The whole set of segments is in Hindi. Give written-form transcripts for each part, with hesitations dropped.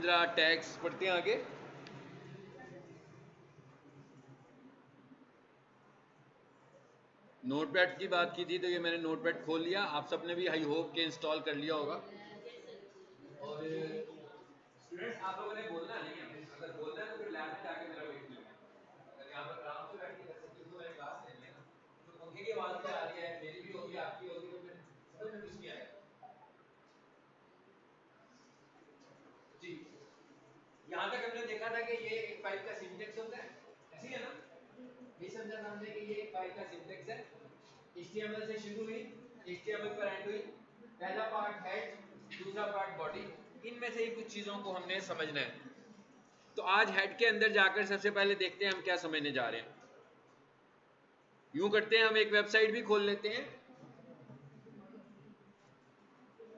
हम जरा टैग्स पढ़ते हैं आगे। नोटपैड की बात की थी तो ये मैंने नोटपैड खोल लिया, आप सबने भी आई होप के इंस्टॉल कर लिया होगा। और स्टूडेंट्स आप लोगों ने बोलना नहीं है, अगर बोलना है तो फिर लैब में जाके मेरा वेट लेना। अगर यहाँ पर आराम से बैठ के कर सकते हो तो मैंने क्लास लेनी है ना, तो पंखे की आवाज भी आ रही है, मेरी भी होगी आपकी होगी, तो फिर समझ में कुछ नहीं आएगा जी। यहाँ तक हमने देखा था कि ये एक फाइल का सिंटेक्स होता है, ऐसी है ना, ये समझा था हमने कि ये एक फाइल का सिंटेक्स है। HTML से शुरू हुई, HTML पर एंड हुई, पहला पार्ट हेड, दूसरा पार्ट बॉडी, इनमें से ही कुछ चीजों को हमने समझना है। तो आज हेड के अंदर जाकर सबसे पहले देखते हैं हम क्या समझने जा रहे हैं। यूं करते हैं, हम एक वेबसाइट भी खोल लेते हैं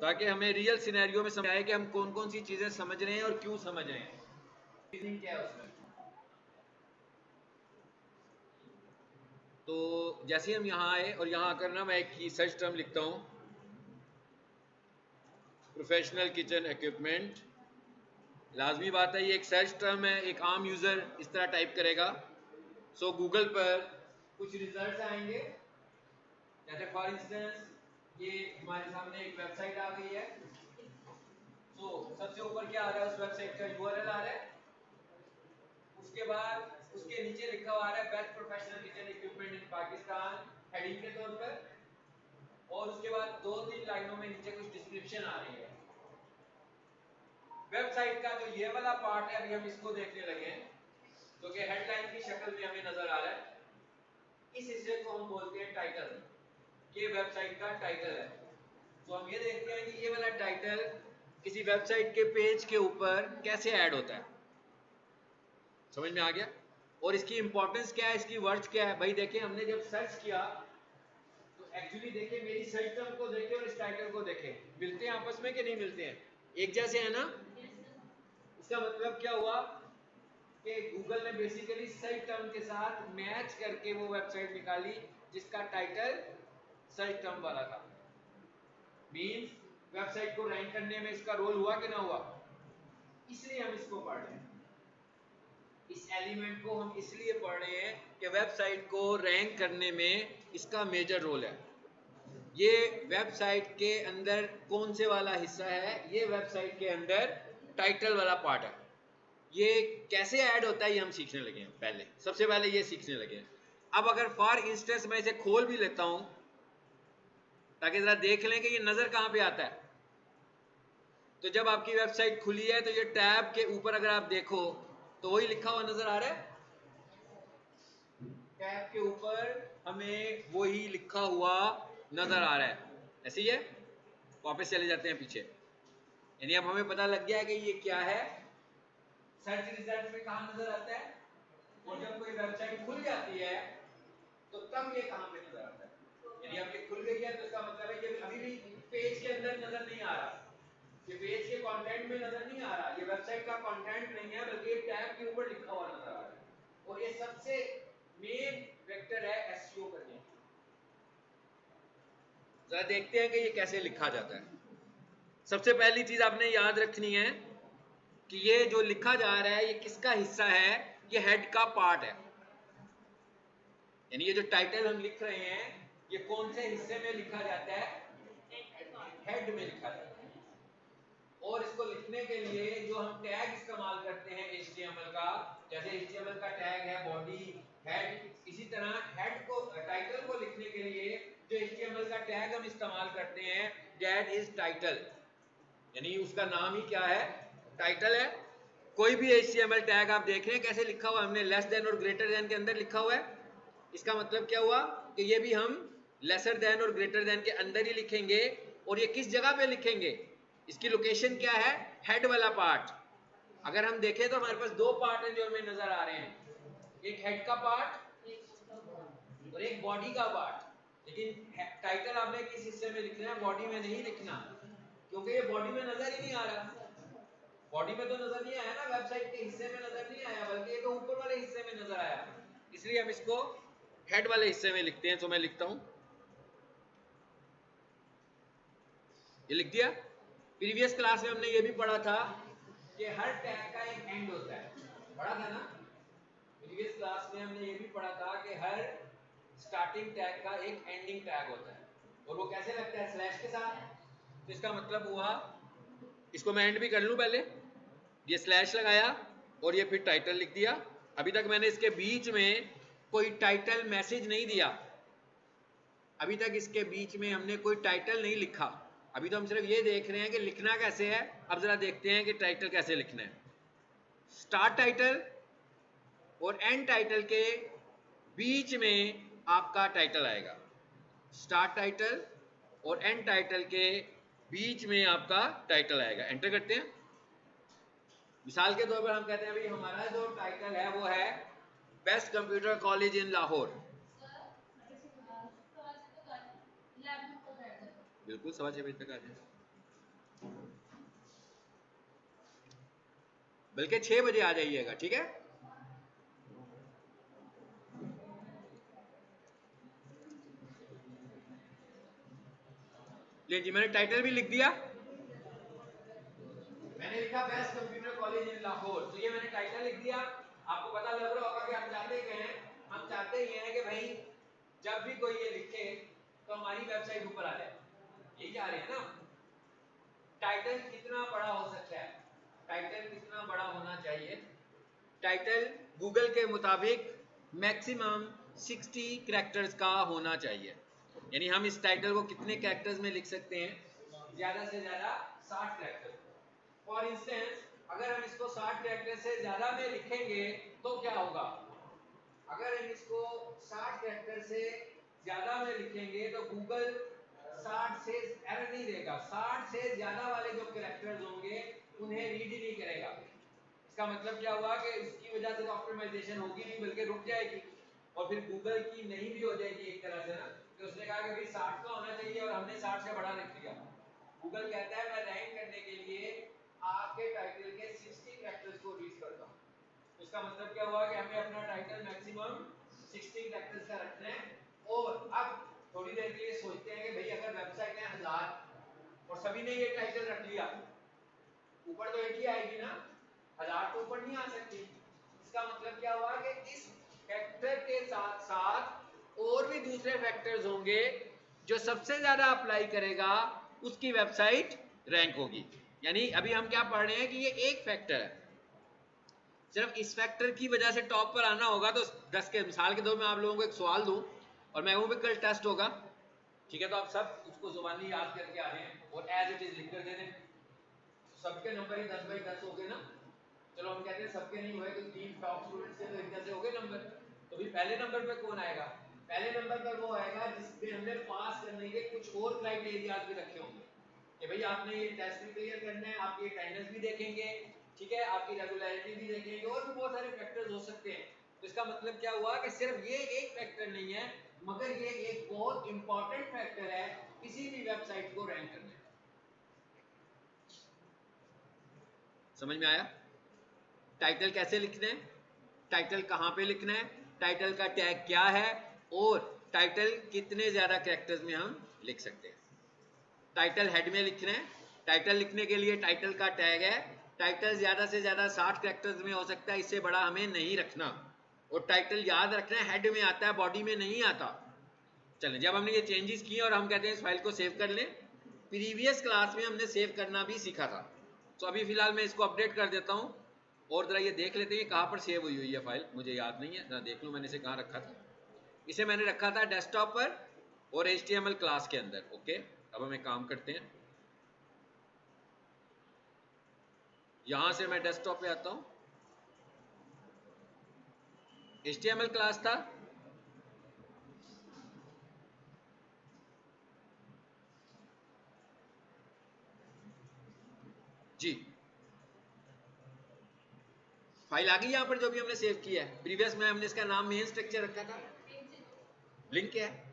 ताकि हमें रियल सिनेरियो में समझ आए कि हम कौन कौन सी चीजें समझ रहे हैं और क्यों समझ रहे हैं, रीजनिंग क्या है उसमें। तो जैसे हम यहाँ आए और यहाँ आकर ना मैं एक की सर्च टर्म लिखता हूँ, प्रोफेशनल किचन इक्विपमेंट। लाजमी बात है ये एक सर्च टर्म है, एक आम यूजर इस तरह टाइप करेगा। सो गूगल पर कुछ रिजल्ट्स आएंगे, जैसे फॉर इंस्टेंस ये हमारे सामने एक वेबसाइट आ गई है। सो सबसे ऊपर क्या आ रहा है, उस वेबसाइट का URL आ रहा है, उसके बाद उसके नीचे लिखा हुआ आ रहा है बेस्ट प्रोफेशनल किचन इक्विपमेंट इन पाकिस्तान, हेडिंग के तौर पर, और उसके बाद 2-3 लाइनों में नीचे कुछ डिस्क्रिप्शन आ रही है। वेबसाइट का जो ये वाला पार्ट है अभी हम इसको देखने लगे हैं, जो कि हेडलाइन की शक्ल में हमें नजर आ रहा है। इस हिस्से को हम बोलते हैं टाइटल, ये वेबसाइट का टाइटल है। तो हम ये देखते हैं कि ये वाला टाइटल किसी वेबसाइट के पेज के ऊपर कैसे ऐड होता है। समझ में आ गया? और इसकी इंपॉर्टेंस क्या है, इसकी वर्थ क्या है। भाई देखिए, हमने जब सर्च किया तो एक्चुअली देखिए मेरी सर्च टर्म को देखे और इस टाइटल को देखे, मिलते हैं आपस में कि नहीं मिलते हैं? एक जैसे है ना? इसका मतलब क्या हुआ कि गूगल ने बेसिकली सर्च टर्म के साथ मैच करके वो वेबसाइट निकाली जिसका टाइटल सर्च टर्म वाला था। मींस वेबसाइट को रैंक करने में इसका रोल हुआ कि ना हुआ? इसलिए हम इसको पढ़ रहे हैं, इस एलिमेंट को हम इसलिए पढ़ रहे हैं कि वेबसाइट को रैंक करने में इसका मेजर रोल है। ये वेबसाइट के अंदर कौन से वाला हिस्सा है? ये वेबसाइट के अंदर टाइटल वाला पार्ट है। ये कैसे ऐड होता है ये हम सीखने लगे हैं, पहले सबसे पहले ये सीखने लगे हैं। अब अगर फॉर इंस्टेंस मैं इसे खोल भी लेता हूं ताकि जरा देख लें कि ये नजर कहां पे आता है। तो जब आपकी वेबसाइट खुली है तो ये टैब के ऊपर अगर आप देखो तो वही लिखा हुआ नजर आ रहा है, टैब के ऊपर हमें वही लिखा हुआ नजर आ रहा है। ऐसे ही है, वापस चले जाते हैं पीछे। यानी अब हमें पता लग गया है कि ये क्या है, सर्च रिजल्ट में कहां नजर आता है, और जब कोई वेबसाइट खुल जाती है तो तब ये कहां पे नजर आता है। यानी अब ये खुल गई है तो इसका मतलब है कि अभी भी पेज के अंदर नजर नहीं आ रहा, ये पेज के कंटेंट में नजर नहीं आ रहा, ये वेबसाइट का कंटेंट नहीं है, बल्कि ये टैब के ऊपर लिखा हुआ नजर आ रहा है। और ये सबसे मेन वेक्टर है एसईओ करने की। जरा देखते हैं कि ये कैसे लिखा जाता है। सबसे पहली चीज आपने याद रखनी है कि ये जो लिखा जा रहा है ये किसका हिस्सा है? ये हेड का पार्ट है। यानी ये जो टाइटल हम लिख रहे हैं ये कौन से हिस्से में लिखा जाता है? हेड में लिखा जाता है। और इसको लिखने के लिए जो हम टैग इस्तेमाल करते हैं HTML का, जैसे HTML का टैग है बॉडी, हेड, इसी तरह हेड को, टाइटल को लिखने के लिए जो HTML का टैग हम इस्तेमाल करते हैं दैट इज टाइटल, यानी उसका नाम ही क्या है? टाइटल है। कोई भी HTML टैग आप देख रहे हैं कैसे लिखा हुआ है, हमने लेस देन और ग्रेटर देन के अंदर लिखा हुआ है। इसका मतलब क्या हुआ कि ये भी हम लेसर देन और ग्रेटर देन के अंदर ही लिखेंगे। और ये किस जगह पे लिखेंगे, इसकी लोकेशन क्या है? हेड वाला पार्ट। अगर हम देखें तो हमारे पास दो पार्ट हैं जो हमें नजर आ रहे हैं, एक हेड का पार्ट और एक बॉडी का पार्ट। लेकिन टाइटल आपने किस हिस्से में लिखना है? बॉडी में नहीं लिखना, क्योंकि ये बॉडी में नजर ही नहीं आ रहा। बॉडी में तो नजर नहीं आया ना, वेबसाइट के हिस्से में नजर नहीं आया, बल्कि ये तो ऊपर वाले हिस्से में नजर आया। इसलिए हम इसको हेड वाले हिस्से में लिखते हैं। तो मैं लिखता हूं, ये लिख दिया। प्रीवियस क्लास में हमने ये भी पढ़ा था कि हर टैग का एक एंड होता है, पढ़ा था ना प्रीवियस क्लास में, हमने ये भी पढ़ा था कि हर स्टार्टिंग टैग का एक एंडिंग टैग होता है, और वो कैसे लगता है, स्लैश के साथ। तो इसका मतलब हुआ, इसको मैं एंड भी कर लूं पहले, ये स्लैश लगाया और ये फिर टाइटल लिख दिया। अभी तक मैंने इसके बीच में कोई टाइटल मैसेज नहीं दिया, अभी तक इसके बीच में हमने कोई टाइटल नहीं लिखा, अभी तो हम सिर्फ ये देख रहे हैं कि लिखना कैसे है। अब जरा देखते हैं कि टाइटल कैसे लिखना है। स्टार्ट टाइटल और एंड टाइटल के बीच में आपका टाइटल आएगा, स्टार्ट टाइटल और एंड टाइटल के बीच में आपका टाइटल आएगा। एंटर करते हैं। मिसाल के तौर पर हम कहते हैं भाई हमारा जो टाइटल है वो है best computer college in Lahore. बिल्कुल 6:15 तक आ जाए, बल्कि 6 बजे आ जाइएगा, ठीक है। ले जी, मैंने टाइटल भी लिख दिया, मैंने लिखा best computer college in Lahore, तो ये मैंने टाइटल लिख दिया। आपको पता लग रहा होगा कि हम चाहते क्या हैं, हम चाहते ये हैं कि भाई जब भी कोई ये लिखे तो हमारी वेबसाइट ऊपर आ जाए, यही चाह रहे हैं ना। टाइटल कितना बड़ा हो सकता है, टाइटल कितना बड़ा होना चाहिए, टाइटल गूगल के मुताबिक मैक्सिमम 60 कैरेक्टर्स का होना चाहिए। यानी हम इस टाइटल को कितने कैरेक्टर्स में लिख सकते हैं, ज्यादा से ज्यादा 60 कैरेक्टर। फॉर इंस्टेंस अगर हम इसको 60 कैरेक्टर से ज्यादा में लिखेंगे तो क्या होगा, अगर हम इसको 60 कैरेक्टर से ज्यादा में लिखेंगे तो गूगल 60 से एरर नहीं देगा, 60 से ज्यादा वाले जो कैरेक्टर्स होंगे उन्हें रीड ही नहीं करेगा। इसका मतलब क्या हुआ कि इसकी वजह से तो ऑप्टिमाइजेशन होगी नहीं बल्कि रुक जाएगी, और फिर गूगल की नहीं भी हो जाएगी एक तरह से ना, कि उसने कहा कि भाई 60 का होना चाहिए और हमने 60 से बढ़ा लिख दिया। गूगल कहता है मैं रैंक करने के लिए आपके टाइटल के 60 कैरेक्टर्स को रीड करता हूँ। इसका मतलब क्या हुआ कि हमें अपना टाइटल मैक्सिमम 60 कैरेक्टर्स का रखना है। और अब थोड़ी देर के लिए सोचते हैं कि भाई अगर वेबसाइट है 1000 और सभी ने ये टाइटल रख लिया, ऊपर तो एक ही आएगी ना, 1000 तो ऊपर नहीं आ सकती। इसका मतलब क्या हुआ कि इस फैक्टर के साथ साथ और भी दूसरे फैक्टर्स होंगे, जो सबसे ज्यादा अप्लाई करेगा उसकी वेबसाइट रैंक होगी। यानी अभी हम क्या पढ़ रहे हैं कि ये एक फैक्टर है, सिर्फ इस फैक्टर की वजह से टॉप पर आना होगा। तो 10 के मिसाल के तौर में आप लोगों को एक सवाल दूं और मैं वो भी कल टेस्ट होगा, ठीक है, तो आप सब उसको जुबानी याद करके आ रहे हैं और एज इट इज लिख कर दे दें। सबके नंबर ही 10/10 हो गए ना, चलो हम कहते हैं सबके नहीं हुए तो 3 टॉप स्टूडेंट्स के तो इधर से हो गए नंबर। तो भी पहले नंबर पे कौन आएगा, पहले नंबर पर वो आएगा जिसपे हमने पास करने के कुछ और क्राइटेरियाज भी रखे होंगे कि भाई आपने ये टेस्ट भी क्लियर करना है, आपकी अटेंडेंस भी देखेंगे, ठीक है, आपकी रेगुलरिटी भी देखेंगे, और भी बहुत सारे फैक्टर्स हो सकते हैं। तो इसका मतलब क्या हुआ कि सिर्फ ये एक फैक्टर नहीं है, मगर ये एक बहुत इंपॉर्टेंट फैक्टर है किसी भी वेबसाइट को रैंक करने में। समझ में आया? टाइटल कैसे लिखना है, टाइटल कहां पे लिखना है, टाइटल का टैग क्या है, और टाइटल कितने ज्यादा कैरेक्टर्स में हम लिख सकते हैं। टाइटल हेड में लिखना है, टाइटल लिखने के लिए टाइटल का टैग है, टाइटल ज्यादा से ज्यादा 60 कैरेक्टर्स में हो सकता है, इससे बड़ा हमें नहीं रखना, और टाइटल याद रखना है हेड में आता है, बॉडी में नहीं आता। चलें, जब हमने ये चेंजेस किए और हम कहते हैं इस फाइल को सेव कर लें, प्रीवियस क्लास में हमने सेव करना भी सीखा था, तो अभी फिलहाल मैं इसको अपडेट कर देता हूं और जरा ये देख लेते हैं कहां पर सेव हुई हुई है फाइल, मुझे याद नहीं है, जरा देख लूं मैंने इसे कहां रखा था। इसे मैंने रखा था डेस्कटॉप पर और HTML क्लास के अंदर। ओके, अब हम एक काम करते हैं, यहां से मैं डेस्कटॉप पे आता हूं, HTML क्लास था, जी फाइल आ गई यहां पर जो भी हमने सेव किया है। प्रीवियस में हमने इसका नाम मेन स्ट्रक्चर रखा था, लिंक क्या है,